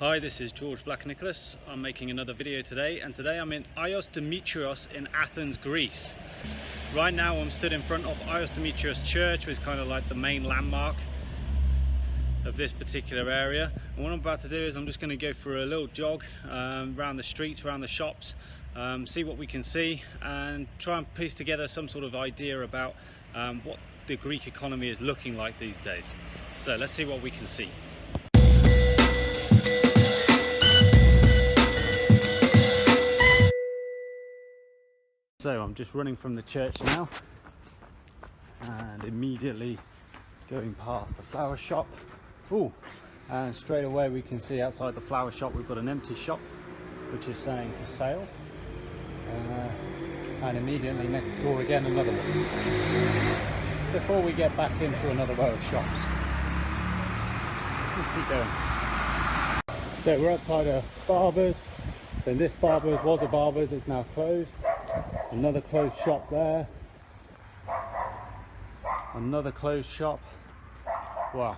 Hi, this is George Black Nicholas. I'm making another video today, and today I'm in Agios Dimitrios in Athens, Greece. Right now I'm stood in front of Agios Dimitrios church, which is kind of like the main landmark of this particular area. And what I'm about to do is I'm just going to go for a little jog around the streets, around the shops, see what we can see and try and piece together some sort of idea about what the Greek economy is looking like these days. So let's see what we can see. So I'm just running from the church now and immediately going past the flower shop. Ooh, and straight away we can see outside the flower shop we've got an empty shop which is saying for sale, and immediately next door again another one. Before we get back into another row of shops, let's keep going. So we're outside a barber's. Then this barber's was a barber's, it's now closed. Another closed shop there. Another closed shop. Wow.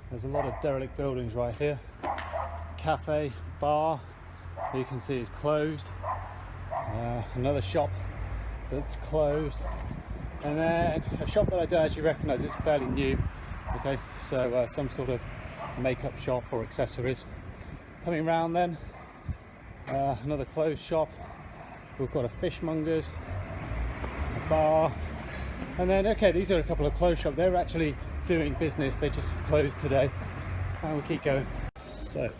There's a lot of derelict buildings right here. Cafe, bar, you can see is closed. Another shop that's closed. And then a shop that I don't actually recognise, it's fairly new. Okay, so some sort of makeup shop or accessories. Coming round then, another closed shop. We've got a fishmonger's, a bar, and then okay, these are a couple of closed shops. They're actually doing business, they just closed today, and we'll keep going. So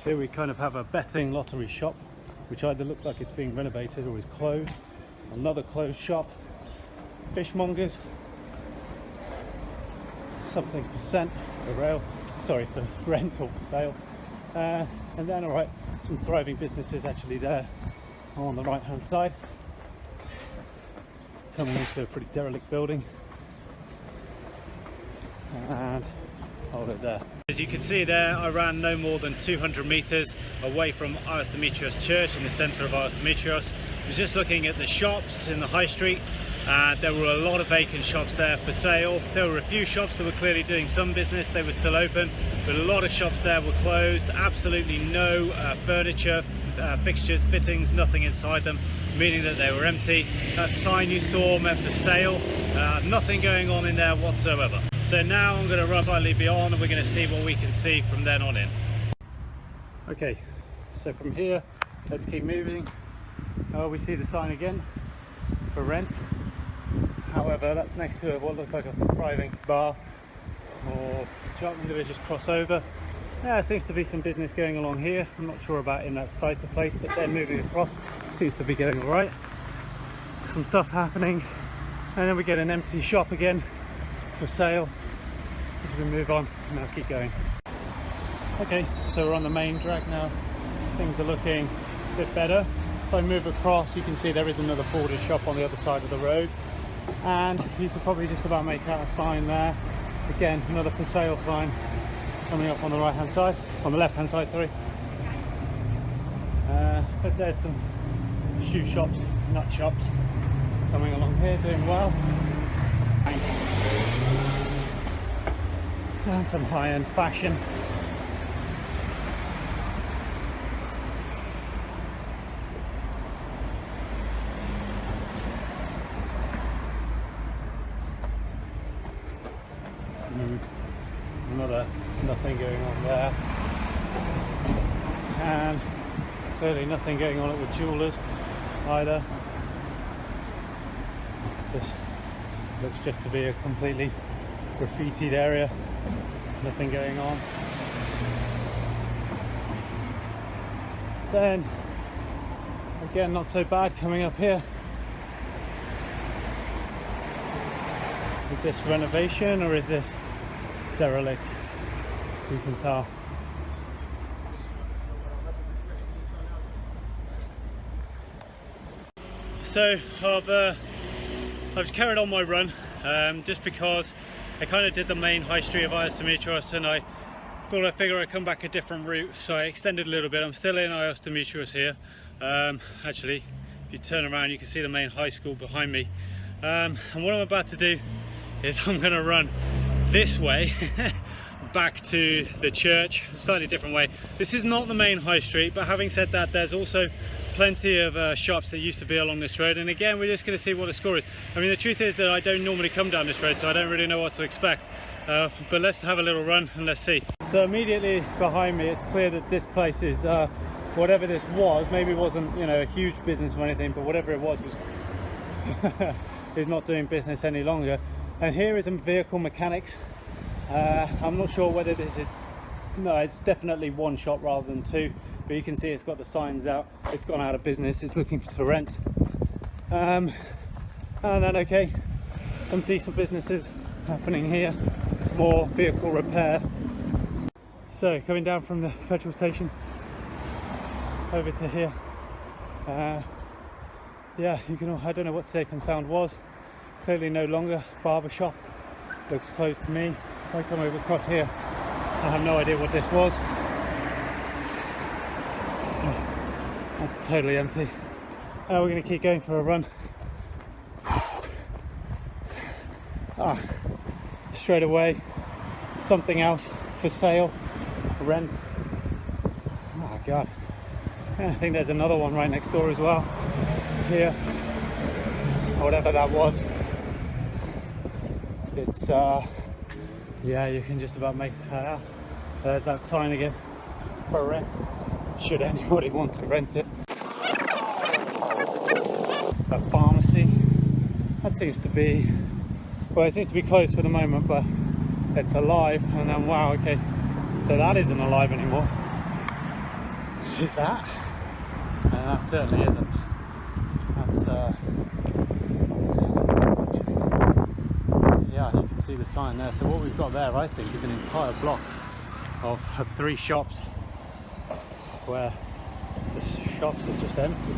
here we kind of have a betting lottery shop which either looks like it's being renovated or is closed. Another closed shop, fishmongers, something for rent or for sale, and then alright, some thriving businesses actually there on the right hand side, coming into a pretty derelict building, and hold it there. As you can see there, I ran no more than 200 meters away from Agios Dimitrios church in the center of Agios Dimitrios. I was just looking at the shops in the high street. There were a lot of vacant shops there for sale. There were a few shops that were clearly doing some business, they were still open, but a lot of shops there were closed. Absolutely no furniture, fixtures, fittings, nothing inside them, meaning that they were empty. That sign you saw meant for sale. Nothing going on in there whatsoever. So now I'm going to run slightly beyond and we're going to see what we can see from then on in. Okay, so from here, let's keep moving. We see the sign again for rent. However, that's next to what looks like a thriving bar or shop. I'm going to just cross over. Yeah, there seems to be some business going along here. I'm not sure about in that side of the place, but then moving across seems to be going all right. Some stuff happening, and then we get an empty shop again for sale as we move on, and I'll keep going. Okay, so we're on the main drag now. Things are looking a bit better. If I move across, you can see there is another border shop on the other side of the road, and you can probably just about make out a sign there. Again, another for sale sign coming up on the right hand side, on the left hand side, sorry. But there's some shoe shops, nut shops coming along here, doing well. And some high-end fashion. Nothing going on there, and clearly nothing going on at the jewellers either. This looks just to be a completely graffitied area, nothing going on. Then again, not so bad coming up here. Is this renovation or is this derelict? You can tell. So I've carried on my run just because I kind of did the main high street of Agios Dimitrios, and I thought I'd come back a different route, so I extended a little bit. I'm still in Agios Dimitrios here. Actually, if you turn around you can see the main high school behind me, and what I'm about to do is I'm going to run this way back to the church, a slightly different way. This is not the main high street, but having said that, there's also plenty of shops that used to be along this road, and again we're just going to see what the score is. I mean, the truth is that I don't normally come down this road, so I don't really know what to expect, but let's have a little run and let's see. So immediately behind me, it's clear that this place is whatever this was. Maybe it wasn't, you know, a huge business or anything, but whatever it was is not doing business any longer. And here is a vehicle mechanics. I'm not sure whether this is, no, it's definitely one shop rather than two, but you can see it's got the signs out. It's gone out of business, it's looking to rent. And then, okay, some decent businesses happening here, more vehicle repair. So coming down from the petrol station over to here, yeah, you can, I don't know what Safe and Sound was, clearly no longer. Barber shop looks closed to me. If I come over across here, I have no idea what this was. That's totally empty. We're going to keep going for a run. Straight away, something else for sale, rent. Oh god, I think there's another one right next door as well, here, whatever that was. It's yeah, you can just about make that out. So there's that sign again, for rent, should anybody want to rent it. A pharmacy, that seems to be, well, it seems to be closed for the moment, but it's alive. And then, wow, okay, so that isn't alive anymore. Is that? And that certainly isn't. That's yeah, you can see the sign there. So what we've got there, I think, is an entire block of 3 shops where the shops are just empty.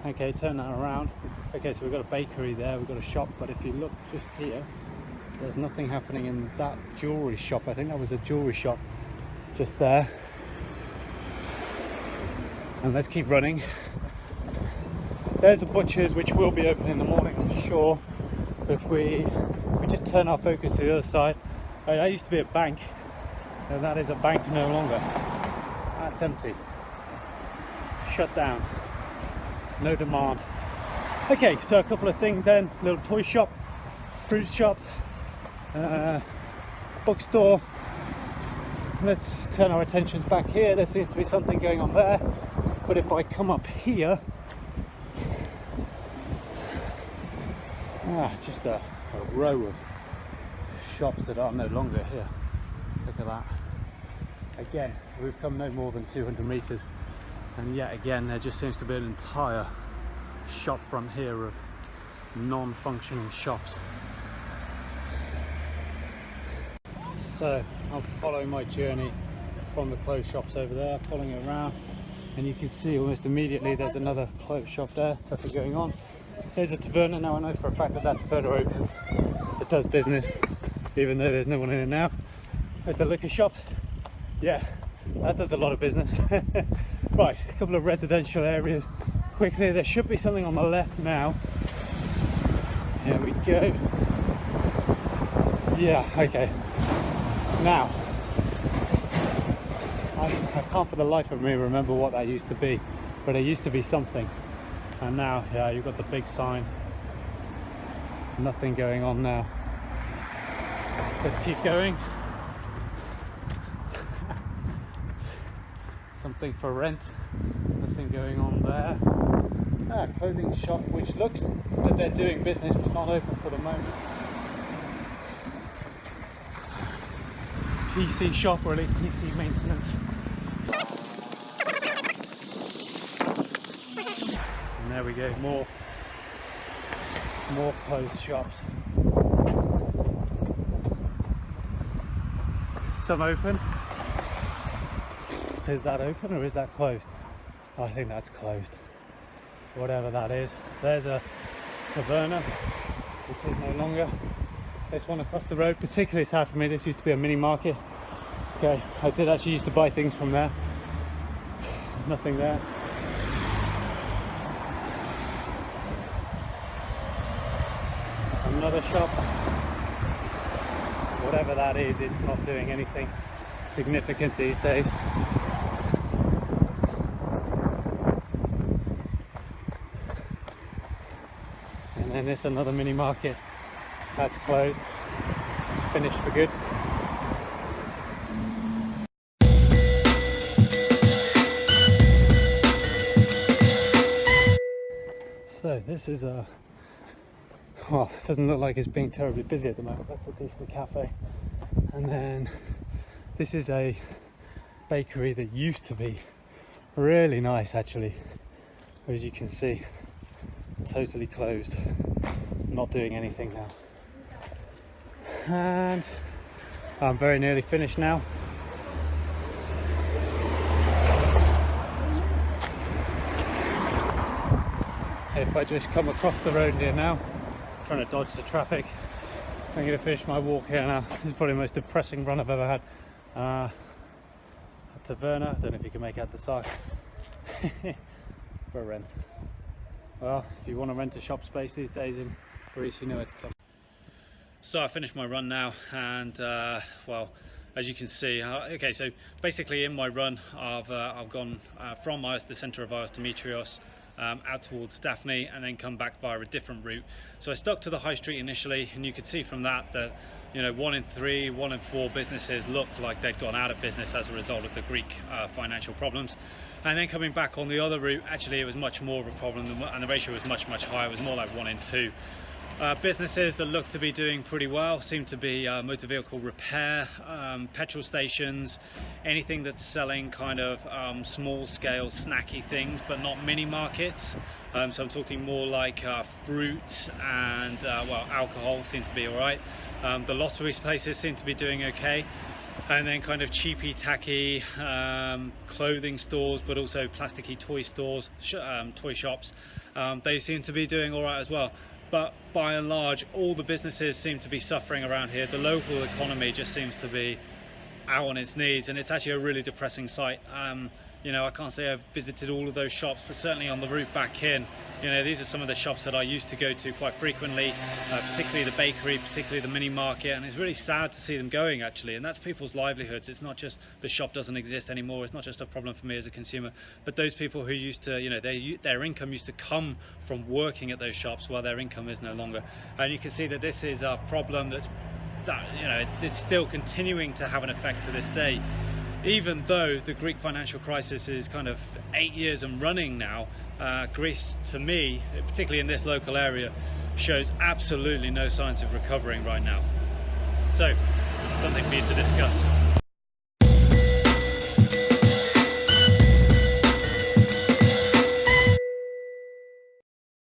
Okay, turn that around. Okay, so we've got a bakery there, we've got a shop, but if you look just here, there's nothing happening in that jewellery shop. I think that was a jewellery shop just there. And let's keep running. There's a butcher's, which will be open in the morning, I'm sure. But if we just turn our focus to the other side, that used to be a bank, and that is a bank no longer. That's empty. Shut down. No demand. Okay, so a couple of things then. Little toy shop, fruit shop, bookstore. Let's turn our attentions back here. There seems to be something going on there. But if I come up here, just a row of shops that are no longer here. Look at that. Again, we've come no more than 200 meters. And yet again, there just seems to be an entire shop front here of non-functioning shops. So I'm following my journey from the closed shops over there, following it around, and you can see almost immediately there's another closed shop there, nothing going on. There's a taverna. Now I know for a fact that that taverna opens, it does business, even though there's no one in it now. There's a liquor shop, yeah, that does a lot of business. Right, a couple of residential areas quickly. There should be something on the left now. Here we go. Yeah, okay. Now, I can't for the life of me remember what that used to be, but it used to be something. And now, yeah, you've got the big sign. Nothing going on now. Let's keep going. Something for rent, nothing going on there. Clothing shop, which looks that they're doing business but not open for the moment. PC shop, or at least PC maintenance. And there we go, more closed shops. Some open. Is that open or is that closed? I think that's closed. Whatever that is. There's a taverna, which is no longer. This one across the road, particularly sad for me. This used to be a mini market. Okay, I did actually used to buy things from there. Nothing there. shop. Whatever that is, it's not doing anything significant these days. And then there's another mini market that's closed, finished for good. So this is a, well, it doesn't look like it's being terribly busy at the moment. That's a decent cafe. And then this is a bakery that used to be really nice actually. As you can see, totally closed, not doing anything now. And I'm very nearly finished now. If I just come across the road here now, trying to dodge the traffic, I'm going to finish my walk here now. This is probably the most depressing run I've ever had. A taverna, I don't know if you can make out the sign, for rent. Well, if you want to rent a shop space these days in Greece, you know it's coming. So I finished my run now, and well, as you can see, okay, so basically in my run I've gone from the centre of Agios Dimitrios out towards Daphne, and then come back via a different route. So I stuck to the high street initially, and you could see from that you know, 1 in 3, 1 in 4 businesses looked like they'd gone out of business as a result of the Greek financial problems. And then coming back on the other route, actually it was much more of a problem, and the ratio was much higher. It was more like 1 in 2. Businesses that look to be doing pretty well seem to be motor vehicle repair, petrol stations, anything that's selling kind of small scale snacky things, but not mini markets. So I'm talking more like fruits and well, alcohol seem to be all right. The lottery places seem to be doing okay. And then kind of cheapy, tacky clothing stores, but also plasticky toy stores, toy shops, they seem to be doing all right as well. But by and large, all the businesses seem to be suffering around here. The local economy just seems to be out on its knees, and it's actually a really depressing sight. You know, I can't say I've visited all of those shops, but certainly on the route back in, you know, these are some of the shops that I used to go to quite frequently, particularly the bakery, particularly the mini market, and it's really sad to see them going actually. And that's people's livelihoods. It's not just the shop doesn't exist anymore. It's not just a problem for me as a consumer, but those people who used to, you know, their income used to come from working at those shops, while their income is no longer. And you can see that this is a problem that you know, it's still continuing to have an effect to this day. Even though the Greek financial crisis is kind of 8 years and running now, Greece, to me, particularly in this local area, shows absolutely no signs of recovering right now. So, something for you to discuss.